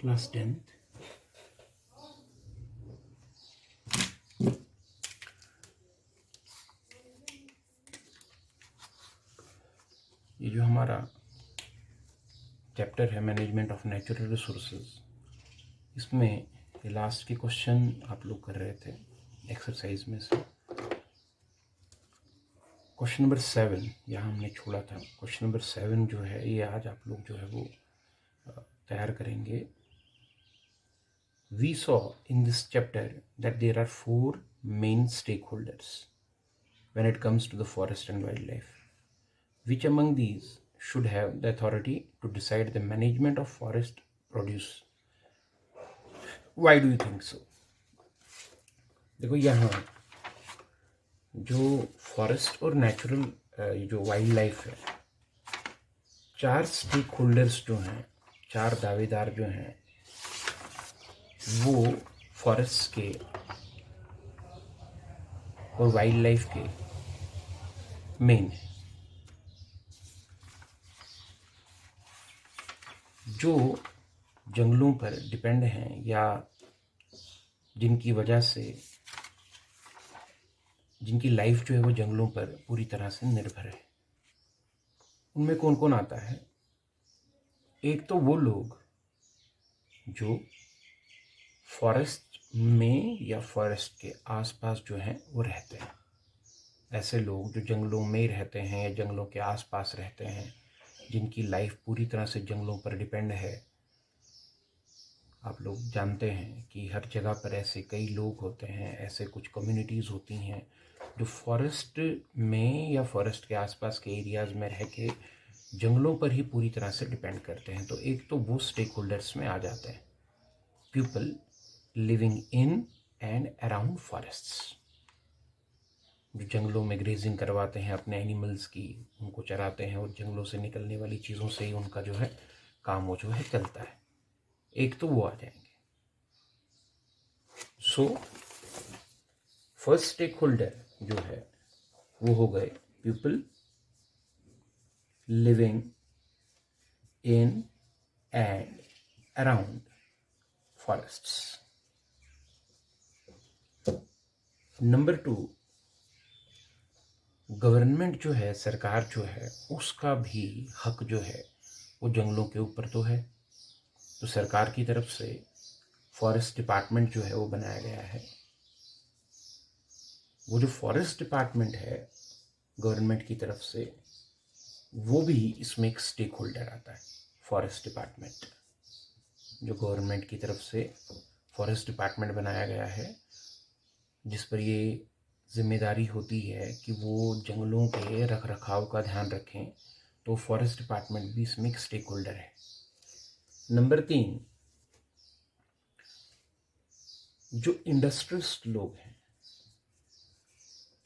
Class 10th। ये जो हमारा चैप्टर है मैनेजमेंट ऑफ नेचुरल रिसोर्सेज, इसमें ये लास्ट के क्वेश्चन आप लोग कर रहे थे एक्सरसाइज में से। क्वेश्चन नंबर 7 यहाँ हमने छोड़ा था। क्वेश्चन नंबर 7 जो है ये आज आप लोग जो है वो तैयार करेंगे। We saw in this chapter that there are 4 main stakeholders when it comes to the forest and wildlife. Which among these should have the authority to decide the management of forest produce? Why do you think so? देखो यहाँ जो forest और natural जो wild life है, 4 stake holders जो हैं, 4 दावेदार जो हैं, वो फॉरेस्ट के और वाइल्ड लाइफ के मेन है। जो जंगलों पर डिपेंड हैं या जिनकी वजह से जिनकी लाइफ जो है वो जंगलों पर पूरी तरह से निर्भर है, उनमें कौन कौन आता है? एक तो वो लोग जो फॉरेस्ट में या फॉरेस्ट के आसपास जो हैं वो रहते हैं। ऐसे लोग जो जंगलों में रहते हैं या जंगलों के आसपास रहते हैं, जिनकी लाइफ पूरी तरह से जंगलों पर डिपेंड है। आप लोग जानते हैं कि हर जगह पर ऐसे कई लोग होते हैं, ऐसे कुछ कम्युनिटीज़ होती हैं जो फॉरेस्ट में या फॉरेस्ट के आसपास के एरियाज़ में रह के जंगलों पर ही पूरी तरह से डिपेंड करते हैं। तो एक तो वो स्टेक होल्डर्स में आ जाते हैं, people living in and around forests, जो जंगलों में ग्रेजिंग करवाते हैं अपने एनिमल्स की, उनको चराते हैं और जंगलों से निकलने वाली चीज़ों से ही उनका जो है काम वो जो है चलता है। एक तो वो आ जाएंगे। सो फर्स्ट स्टेक होल्डर जो है वो हो गए people living in and around forests. Number 2, government जो है, सरकार जो है, उसका भी हक जो है वो जंगलों के ऊपर तो है। तो सरकार की तरफ से फॉरेस्ट डिपार्टमेंट जो है वो बनाया गया है। वो जो फॉरेस्ट डिपार्टमेंट है गवर्नमेंट की तरफ से, वो भी इसमें एक स्टेक होल्डर आता है। फॉरेस्ट डिपार्टमेंट जो गवर्नमेंट की तरफ से फॉरेस्ट डिपार्टमेंट बनाया गया है, जिस पर ये जिम्मेदारी होती है कि वो जंगलों के रख रखाव का ध्यान रखें, तो फॉरेस्ट डिपार्टमेंट भी इसमें एक स्टेक होल्डर है। नंबर 3, जो इंडस्ट्रियलिस्ट लोग हैं,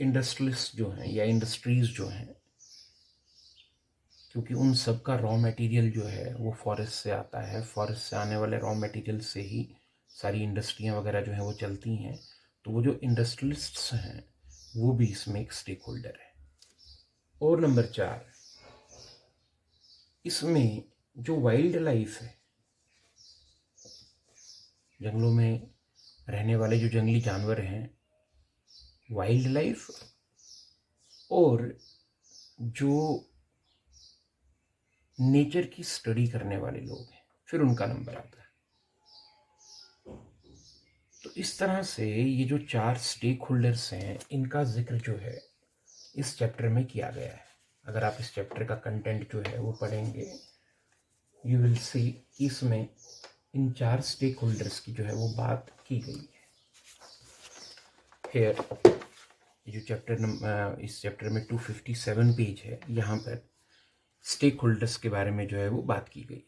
इंडस्ट्रियलिस्ट जो हैं या इंडस्ट्रीज जो हैं, क्योंकि उन सब का रॉ मटेरियल जो है वो फॉरेस्ट से आता है। फॉरेस्ट से आने वाले रॉ मटेरियल से ही सारी इंडस्ट्रियां वगैरह जो हैं वो चलती हैं। तो वो जो इंडस्ट्रियलिस्ट्स हैं वो भी इसमें एक स्टेक होल्डर है। और नंबर 4, इसमें जो वाइल्ड लाइफ है, जंगलों में रहने वाले जो जंगली जानवर हैं, वाइल्ड लाइफ, और जो नेचर की स्टडी करने वाले लोग हैं, फिर उनका नंबर आता है। तो इस तरह से ये जो 4 स्टेक होल्डर्स हैं, इनका जिक्र जो है इस चैप्टर में किया गया है। अगर आप इस चैप्टर का कंटेंट जो है वो पढ़ेंगे, यू विल सी कि इसमें इन 4 स्टेक होल्डर्स की जो है वो बात की गई है। हेयर जो चैप्टर इस चैप्टर में 257 पेज है, यहाँ पर स्टेक होल्डर्स के बारे में जो है वो बात की गई।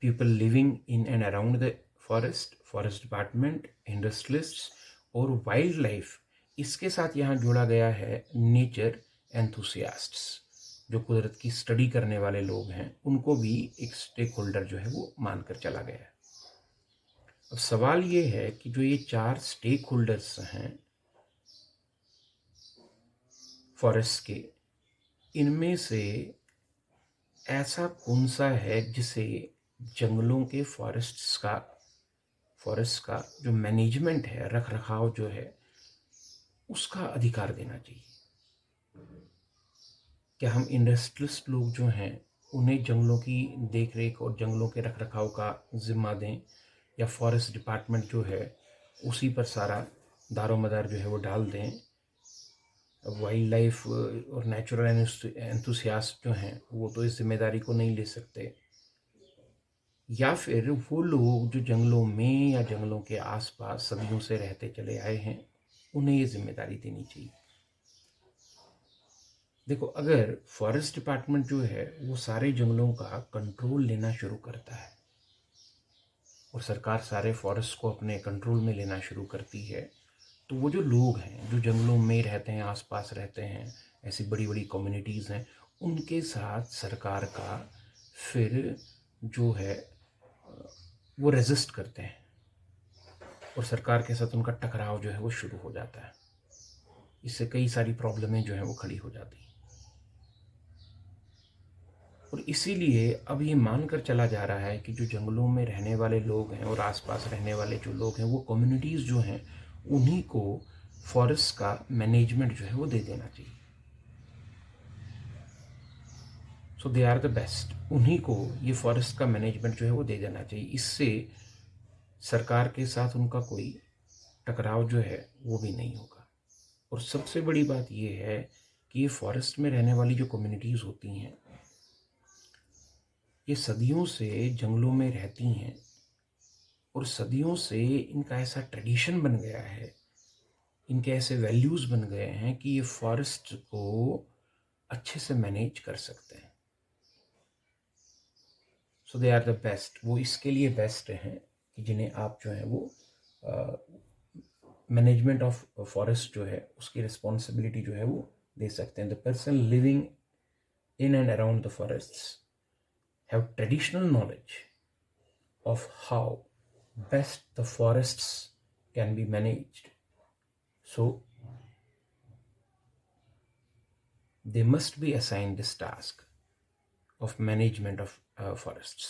People living in and around the forest, forest department, industrialists और वाइल्ड लाइफ। इसके साथ यहाँ जोड़ा गया है नेचर एंथुसियास्ट्स, जो कुदरत की स्टडी करने वाले लोग हैं, उनको भी एक स्टेक होल्डर जो है वो मानकर चला गया है। अब सवाल ये है कि जो ये 4 स्टेक होल्डर्स हैं फॉरेस्ट के, इनमें से ऐसा कौन सा है जिसे जंगलों के फॉरेस्ट का जो मैनेजमेंट है, रख रखाव जो है, उसका अधिकार देना चाहिए। क्या हम इंडस्ट्रियलिस्ट लोग जो हैं उन्हें जंगलों की देख रेख और जंगलों के रख रखाव का जिम्मा दें, या फॉरेस्ट डिपार्टमेंट जो है उसी पर सारा दारोमदार जो है वो डाल दें? वाइल्ड लाइफ और नेचुरल एंथुसियास्ट जो हैं वो तो इस जिम्मेदारी को नहीं ले सकते। या फिर वो लोग जो जंगलों में या जंगलों के आसपास सदियों से रहते चले आए हैं, उन्हें ये जिम्मेदारी देनी चाहिए। देखो, अगर फॉरेस्ट डिपार्टमेंट जो है वो सारे जंगलों का कंट्रोल लेना शुरू करता है और सरकार सारे फॉरेस्ट को अपने कंट्रोल में लेना शुरू करती है, तो वो जो लोग हैं जो जंगलों में रहते हैं, आसपास रहते हैं, ऐसी बड़ी बड़ी कम्युनिटीज़ हैं, उनके साथ सरकार का फिर जो है वो रेजिस्ट करते हैं और सरकार के साथ उनका टकराव जो है वो शुरू हो जाता है। इससे कई सारी प्रॉब्लमें जो हैं वो खड़ी हो जाती हैं। और इसीलिए अब ये मानकर चला जा रहा है कि जो जंगलों में रहने वाले लोग हैं और आसपास रहने वाले जो लोग हैं, वो कम्युनिटीज़ जो हैं उन्हीं को फॉरेस्ट का मैनेजमेंट जो है वो दे देना चाहिए। सो दे आर द बेस्ट, उन्हीं को ये फॉरेस्ट का मैनेजमेंट जो है वो दे देना चाहिए। इससे सरकार के साथ उनका कोई टकराव जो है वो भी नहीं होगा। और सबसे बड़ी बात ये है कि ये फॉरेस्ट में रहने वाली जो कम्युनिटीज़ होती हैं, ये सदियों से जंगलों में रहती हैं और सदियों से इनका ऐसा ट्रेडिशन बन गया है, इनके ऐसे वैल्यूज़ बन गए हैं कि ये फॉरेस्ट को अच्छे से मैनेज कर सकते हैं। सो दे आर द बेस्ट, वो इसके लिए बेस्ट हैं कि जिन्हें आप जो है वो मैनेजमेंट ऑफ फॉरेस्ट जो है उसकी रिस्पॉन्सिबिलिटी जो है वो दे सकते हैं। The person living in and around the forests have traditional knowledge of how best the forests can be managed. So they must be assigned this task of management of forests.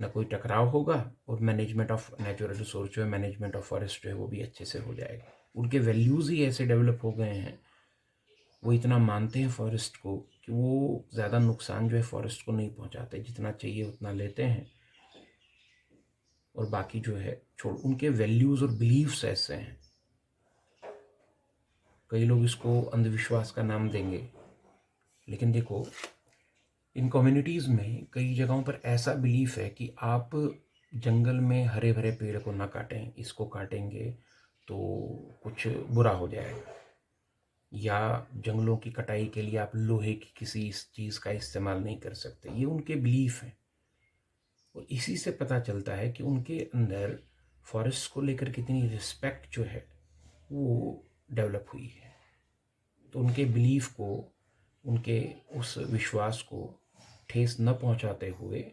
ना कोई टकराव होगा और मैनेजमेंट ऑफ नेचुरल रिसोर्स जो है, management of forest जो है वो भी अच्छे से हो जाएगा। उनके वैल्यूज़ ही ऐसे डेवलप हो गए हैं, वो इतना मानते हैं फॉरेस्ट को कि वो ज़्यादा नुकसान जो है फॉरेस्ट को नहीं पहुंचाते, जितना चाहिए उतना लेते हैं और बाकी जो है छोड़। उनके वैल्यूज़ और बिलीव्स ऐसे हैं, कई लोग इसको अंधविश्वास का नाम देंगे, लेकिन देखो इन कम्युनिटीज़ में कई जगहों पर ऐसा बिलीफ है कि आप जंगल में हरे भरे पेड़ को ना काटें, इसको काटेंगे तो कुछ बुरा हो जाएगा, या जंगलों की कटाई के लिए आप लोहे की किसी इस चीज़ का इस्तेमाल नहीं कर सकते। ये उनके बिलीफ हैं और इसी से पता चलता है कि उनके अंदर फॉरेस्ट को लेकर कितनी रिस्पेक्ट जो है वो डेवलप हुई है। तो उनके बिलीफ को, उनके उस विश्वास को ठेस न पहुंचाते हुए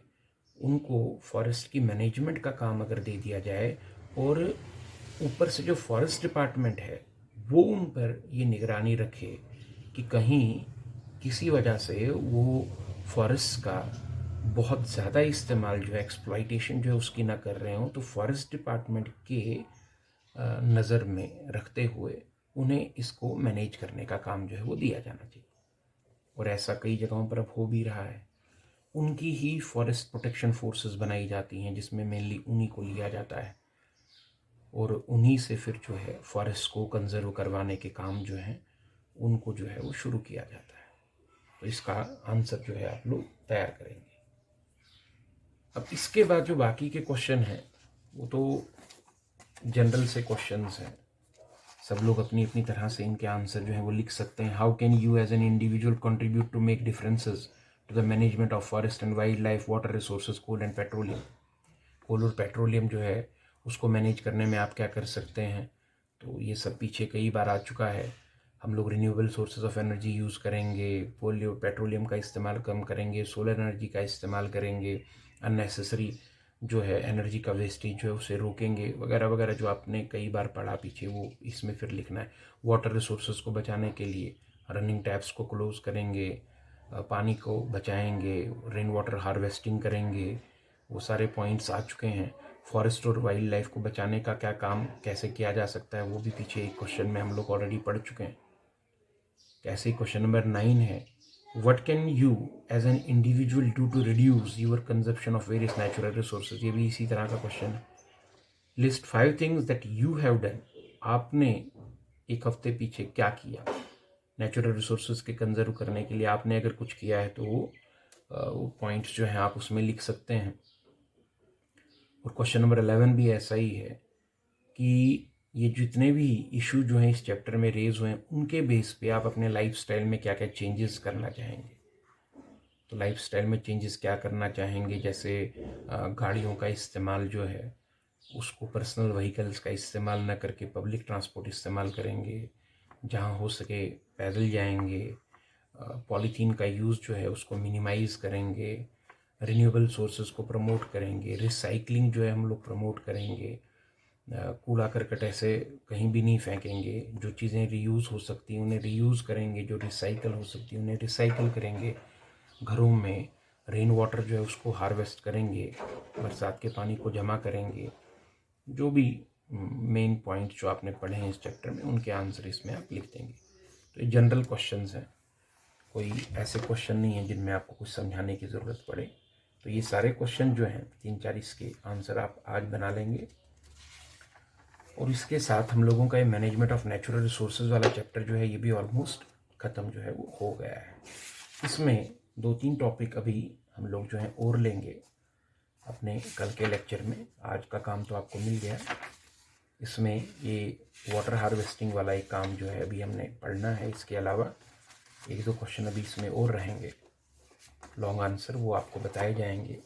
उनको फॉरेस्ट की मैनेजमेंट का काम अगर दे दिया जाए और ऊपर से जो फॉरेस्ट डिपार्टमेंट है वो उन पर ये निगरानी रखे कि कहीं किसी वजह से वो फॉरेस्ट का बहुत ज़्यादा इस्तेमाल जो है, एक्सप्लॉइटेशन जो है उसकी ना कर रहे हों, तो फॉरेस्ट डिपार्टमेंट के नज़र में रखते हुए उन्हें इसको मैनेज करने का काम जो है वो दिया जाना चाहिए। और ऐसा कई जगहों पर अब हो भी रहा है। उनकी ही फॉरेस्ट प्रोटेक्शन फोर्सेस बनाई जाती हैं जिसमें मेनली उन्हीं को लिया जाता है और उन्हीं से फिर जो है फॉरेस्ट को कंजर्व करवाने के काम जो हैं उनको जो है वो शुरू किया जाता है। तो इसका आंसर जो है आप लोग तैयार करेंगे। अब इसके बाद जो बाकी के क्वेश्चन हैं वो तो जनरल से क्वेश्चंस हैं, सब लोग अपनी अपनी तरह से इनके आंसर जो है वो लिख सकते हैं। How can you as an individual contribute to make differences to the management of forest and wildlife, water resources, coal and petroleum. Coal और पेट्रोलियम जो है उसको मैनेज करने में आप क्या कर सकते हैं? तो ये सब पीछे कई बार आ चुका है। हम लोग renewable sources of energy use करेंगे, पेट्रोलियम का इस्तेमाल कम करेंगे, सोलर एनर्जी का इस्तेमाल करेंगे, अननेसेसरी जो है एनर्जी का वेस्टेज जो है उसे रोकेंगे, वगैरह वगैरह जो आपने कई बार पढ़ा पीछे, वो इसमें फिर लिखना है। वाटर रिसोर्सेज को बचाने के लिए रनिंग टैप्स को क्लोज़ करेंगे, पानी को बचाएंगे, रेन वाटर हार्वेस्टिंग करेंगे, वो सारे पॉइंट्स आ चुके हैं। फॉरेस्ट और वाइल्ड लाइफ को बचाने का क्या काम कैसे किया जा सकता है वो भी पीछे एक क्वेश्चन में हम लोग ऑलरेडी पढ़ चुके हैं। ऐसे ही क्वेश्चन नंबर 9 है, what can you as an individual do to reduce your consumption of various natural resources. ये भी इसी तरह का क्वेश्चन है। List 5 things that you have done. आपने एक हफ्ते पीछे क्या किया नेचुरल रिसोर्सेज के कंजर्व करने के लिए। आपने अगर कुछ किया है तो वो पॉइंट्स जो हैं आप उसमें लिख सकते हैं। और क्वेश्चन नंबर 11 भी ऐसा ही है कि ये जितने भी इशू जो हैं इस चैप्टर में रेज हुए हैं उनके बेस पे आप अपने लाइफस्टाइल में क्या क्या चेंजेस करना चाहेंगे। तो लाइफस्टाइल में चेंजेस क्या करना चाहेंगे, जैसे गाड़ियों का इस्तेमाल जो है उसको पर्सनल व्हीकल्स का इस्तेमाल ना करके पब्लिक ट्रांसपोर्ट इस्तेमाल करेंगे, जहाँ हो सके पैदल जाएंगे, पॉलीथीन का यूज़ जो है उसको मिनिमाइज़ करेंगे, रिन्यूएबल सोर्सेज को प्रमोट करेंगे, रिसाइकलिंग जो है हम लोग प्रमोट करेंगे, कूड़ा करकट ऐसे कहीं भी नहीं फेंकेंगे, जो चीज़ें रीयूज़ हो सकती हैं उन्हें रीयूज़ करेंगे, जो रिसाइकल हो सकती हैं उन्हें रिसाइकल करेंगे, घरों में रेन वाटर जो है उसको हार्वेस्ट करेंगे, बरसात के पानी को जमा करेंगे। जो भी मेन पॉइंट जो आपने पढ़े हैं इस चैप्टर में उनके आंसर इसमें आप लिख देंगे। तो ये जनरल क्वेश्चंस हैं, कोई ऐसे क्वेश्चन नहीं है जिनमें आपको कुछ समझाने की ज़रूरत पड़े। तो ये सारे क्वेश्चन जो हैं 3-4 इसके आंसर आप आज बना लेंगे। और इसके साथ हम लोगों का ये मैनेजमेंट ऑफ नेचुरल रिसोर्सेज वाला चैप्टर जो है ये भी ऑलमोस्ट ख़त्म जो है वो हो गया है। इसमें 2-3 टॉपिक अभी हम लोग जो हैं और लेंगे अपने कल के लेक्चर में। आज का काम तो आपको मिल गया। इसमें ये वाटर हार्वेस्टिंग वाला एक काम जो है अभी हमने पढ़ना है। इसके अलावा 1-2 क्वेश्चन अभी इसमें और रहेंगे, लॉन्ग आंसर वो आपको बताए जाएंगे।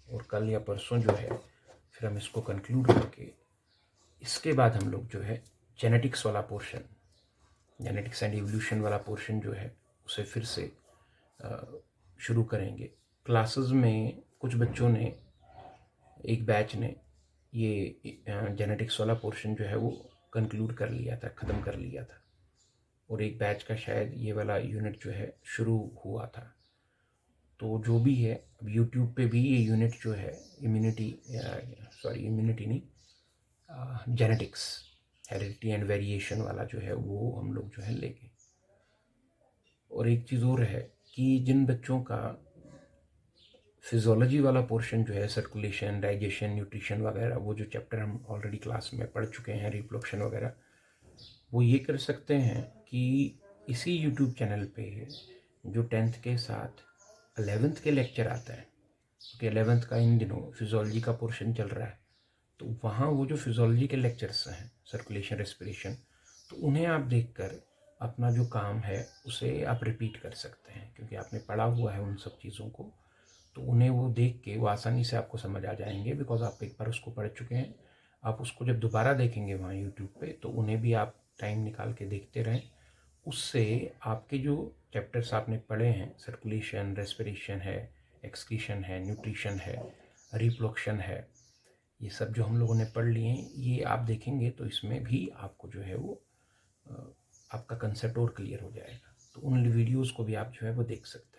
और कल या परसों जो है फिर हम इसको कंक्लूड करके इसके बाद हम लोग जो है जेनेटिक्स वाला पोर्शन, जेनेटिक्स एंड इवोल्यूशन वाला पोर्शन जो है उसे फिर से शुरू करेंगे। क्लासेस में कुछ बच्चों ने, एक बैच ने ये जेनेटिक्स वाला पोर्शन जो है वो कंक्लूड कर लिया था, ख़त्म कर लिया था। और एक बैच का शायद ये वाला यूनिट जो है शुरू हुआ था। तो जो भी है अब यूट्यूब पे भी ये यूनिट जो है इम्यूनिटी नहीं, जेनेटिक्स, हेरिडिटी एंड वेरिएशन वाला जो है वो हम लोग जो है लेंगे। और एक चीज़ और है कि जिन बच्चों का फिजियोलॉजी वाला पोर्शन जो है, सर्कुलेशन, डाइजेशन, न्यूट्रिशन वगैरह, वो जो चैप्टर हम ऑलरेडी क्लास में पढ़ चुके हैं, रिप्रोडक्शन वगैरह, वो ये कर सकते हैं कि इसी यूट्यूब चैनल पे जो 10th के साथ 11th के लेक्चर आता है, क्योंकि 11th का इन दिनों फिजियोलॉजी का पोर्शन चल रहा है, तो वहाँ वो जो फिजियोलॉजी के लेक्चर्स हैं, सर्कुलेशन, रेस्पिरेशन, तो उन्हें आप देखकर अपना जो काम है उसे आप रिपीट कर सकते हैं, क्योंकि आपने पढ़ा हुआ है उन सब चीज़ों को। तो उन्हें वो देख के वो आसानी से आपको समझ आ जाएंगे, बिकॉज आप एक बार उसको पढ़ चुके हैं। आप उसको जब दोबारा देखेंगे वहाँ यूट्यूब पे, तो उन्हें भी आप टाइम निकाल के देखते रहें। उससे आपके जो चैप्टर्स आपने पढ़े हैं, सर्कुलेशन, रेस्पिरेशन है, एक्सक्रीशन है, न्यूट्रिशन है, रिप्रोडक्शन है, ये सब जो हम लोगों ने पढ़ लिए हैं, ये आप देखेंगे तो इसमें भी आपको जो है वो आपका कंसेप्ट और क्लियर हो जाएगा। तो उन वीडियोज़ को भी आप जो है वो देख सकते हैं।